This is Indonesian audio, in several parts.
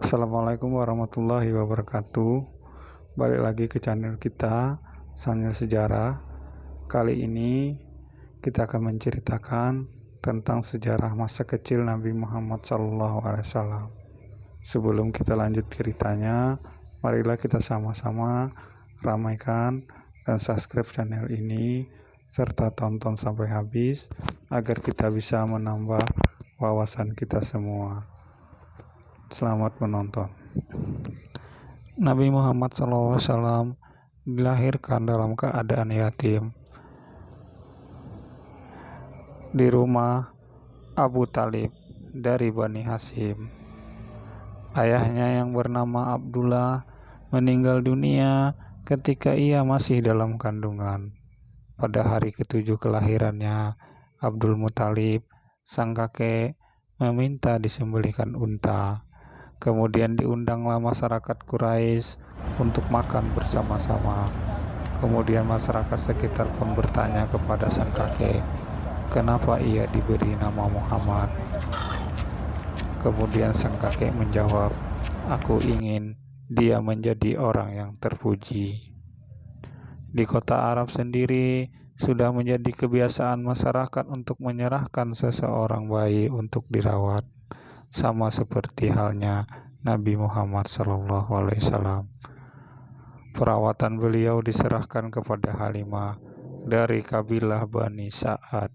Assalamualaikum warahmatullahi wabarakatuh. Balik lagi ke channel kita, Channel Sejarah. Kali ini kita akan menceritakan tentang sejarah masa kecil Nabi Muhammad SAW. Sebelum kita lanjut ceritanya, marilah kita sama-sama ramaikan dan subscribe channel ini serta tonton sampai habis agar kita bisa menambah wawasan kita semua. Selamat menonton. Nabi Muhammad SAW dilahirkan dalam keadaan yatim di rumah Abu Talib dari Bani Hashim. Ayahnya yang bernama Abdullah meninggal dunia ketika ia masih dalam kandungan. Pada hari ke-7 kelahirannya, Abdul Muthalib, sang kakek, meminta disembelihkan unta. Kemudian diundanglah masyarakat Quraisy untuk makan bersama-sama. Kemudian masyarakat sekitar pun bertanya kepada sang kakek, kenapa ia diberi nama Muhammad? Kemudian sang kakek menjawab, aku ingin dia menjadi orang yang terpuji. Di kota Arab sendiri sudah menjadi kebiasaan masyarakat untuk menyerahkan seseorang bayi untuk dirawat, sama seperti halnya Nabi Muhammad SAW. Perawatan beliau diserahkan kepada Halimah dari kabilah Bani Sa'ad.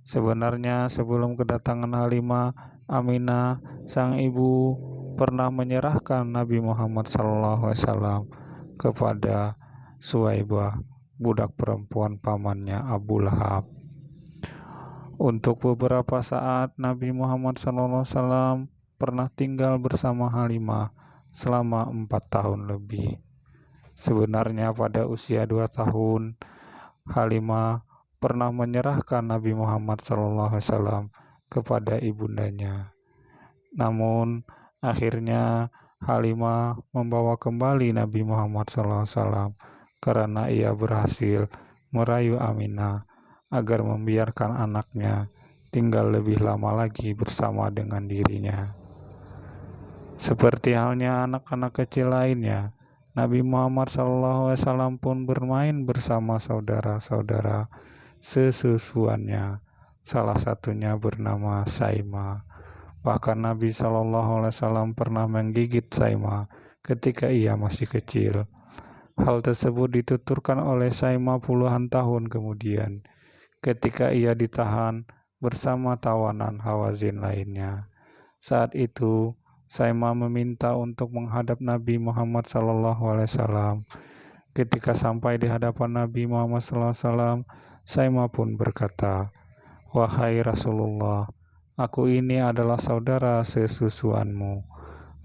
Sebenarnya sebelum kedatangan Halimah, Aminah, sang ibu, pernah menyerahkan Nabi Muhammad SAW kepada Suwaibah, budak perempuan pamannya Abu Lahab. Untuk beberapa saat Nabi Muhammad SAW pernah tinggal bersama Halimah selama 4 tahun lebih. Sebenarnya pada usia 2 tahun, Halimah pernah menyerahkan Nabi Muhammad SAW kepada ibundanya. Namun akhirnya Halimah membawa kembali Nabi Muhammad SAW karena ia berhasil merayu Aminah agar membiarkan anaknya tinggal lebih lama lagi bersama dengan dirinya. Seperti halnya anak-anak kecil lainnya, Nabi Muhammad SAW pun bermain bersama saudara-saudara sesusuannya. Salah satunya bernama Saima. Bahkan Nabi SAW pernah menggigit Saima ketika ia masih kecil. Hal tersebut dituturkan oleh Saima puluhan tahun kemudian, ketika ia ditahan bersama tawanan Hawazin lainnya. Saat itu, Saima meminta untuk menghadap Nabi Muhammad SAW. Ketika sampai di hadapan Nabi Muhammad SAW, Saima pun berkata, wahai Rasulullah, aku ini adalah saudara sesusuanmu.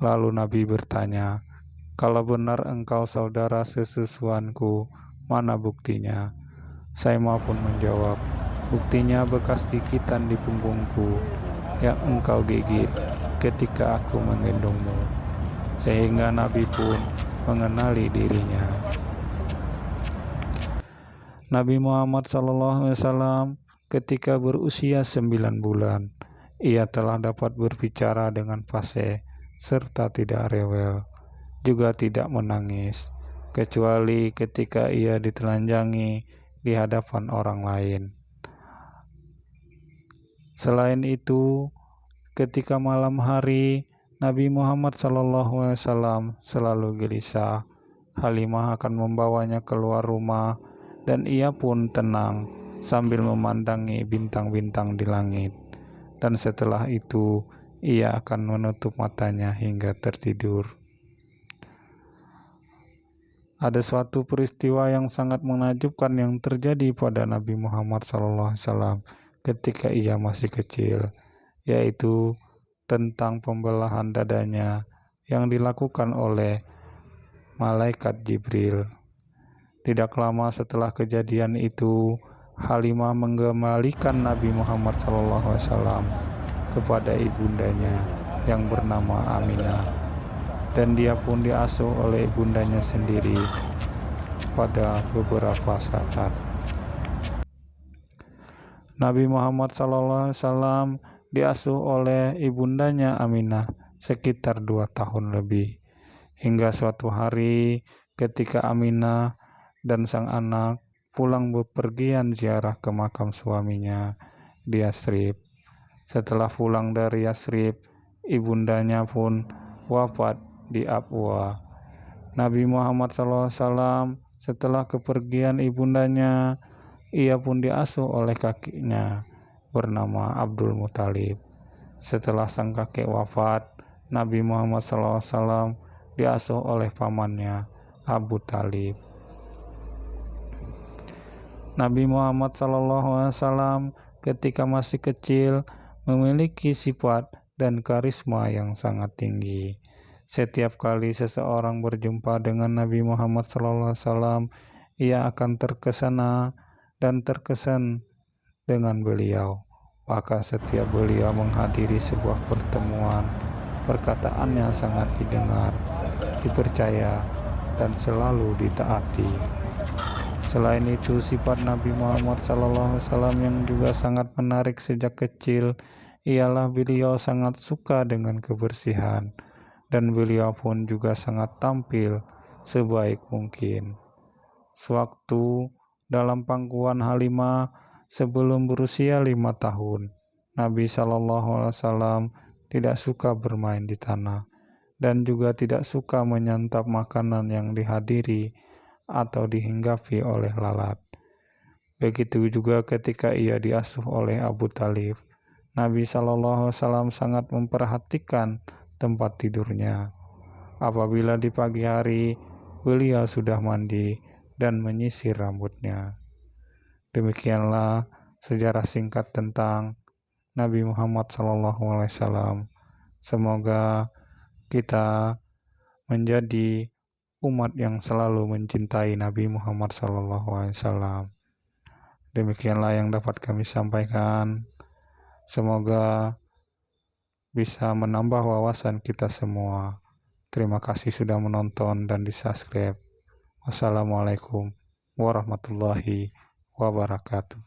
Lalu Nabi bertanya, kalau benar engkau saudara sesusuanku, mana buktinya? Saima pun menjawab, buktinya bekas gigitan di punggungku yang engkau gigit ketika aku menggendongmu. Sehingga Nabi pun mengenali dirinya. Nabi Muhammad SAW ketika berusia 9 bulan, ia telah dapat berbicara dengan fasih serta tidak rewel, juga tidak menangis, kecuali ketika ia ditelanjangi di hadapan orang lain. Selain itu, ketika malam hari, Nabi Muhammad SAW selalu gelisah. Halimah akan membawanya keluar rumah dan ia pun tenang sambil memandangi bintang-bintang di langit. Dan setelah itu, ia akan menutup matanya hingga tertidur. Ada suatu peristiwa yang sangat menakjubkan yang terjadi pada Nabi Muhammad SAW ketika ia masih kecil, yaitu tentang pembelahan dadanya yang dilakukan oleh malaikat Jibril. Tidak lama setelah kejadian itu, Halimah mengembalikan Nabi Muhammad SAW kepada ibundanya yang bernama Aminah. Dan dia pun diasuh oleh ibundanya sendiri pada beberapa saat. Nabi Muhammad SAW diasuh oleh ibundanya Aminah sekitar 2 tahun lebih. Hingga suatu hari ketika Aminah dan sang anak pulang bepergian ziarah ke makam suaminya di Yathrib. Setelah pulang dari Yathrib, ibundanya pun wafat di Abwa. Nabi Muhammad SAW setelah kepergian ibundanya, ia pun diasuh oleh kakinya bernama Abdul Muthalib. Setelah sang kakek wafat, Nabi Muhammad SAW diasuh oleh pamannya Abu Talib. Nabi Muhammad SAW ketika masih kecil memiliki sifat dan karisma yang sangat tinggi. Setiap kali seseorang berjumpa dengan Nabi Muhammad SAW, ia akan terkesana dan terkesan dengan beliau. Bahkan setiap beliau menghadiri sebuah pertemuan, perkataannya sangat didengar, dipercaya, dan selalu ditaati. Selain itu, sifat Nabi Muhammad SAW yang juga sangat menarik sejak kecil ialah beliau sangat suka dengan kebersihan, dan beliau pun juga sangat tampil sebaik mungkin. Sewaktu dalam pangkuan Halimah sebelum berusia 5 tahun, Nabi SAW tidak suka bermain di tanah dan juga tidak suka menyantap makanan yang dihadiri atau dihinggapi oleh lalat. Begitu juga ketika ia diasuh oleh Abu Talib. Nabi SAW sangat memperhatikan tempat tidurnya. Apabila di pagi hari, beliau sudah mandi dan menyisir rambutnya. Demikianlah sejarah singkat tentang Nabi Muhammad SAW. Semoga kita menjadi umat yang selalu mencintai Nabi Muhammad SAW. Demikianlah yang dapat kami sampaikan. Semoga bisa menambah wawasan kita semua. Terima kasih sudah menonton dan di-subscribe. Wassalamualaikum warahmatullahi wabarakatuh.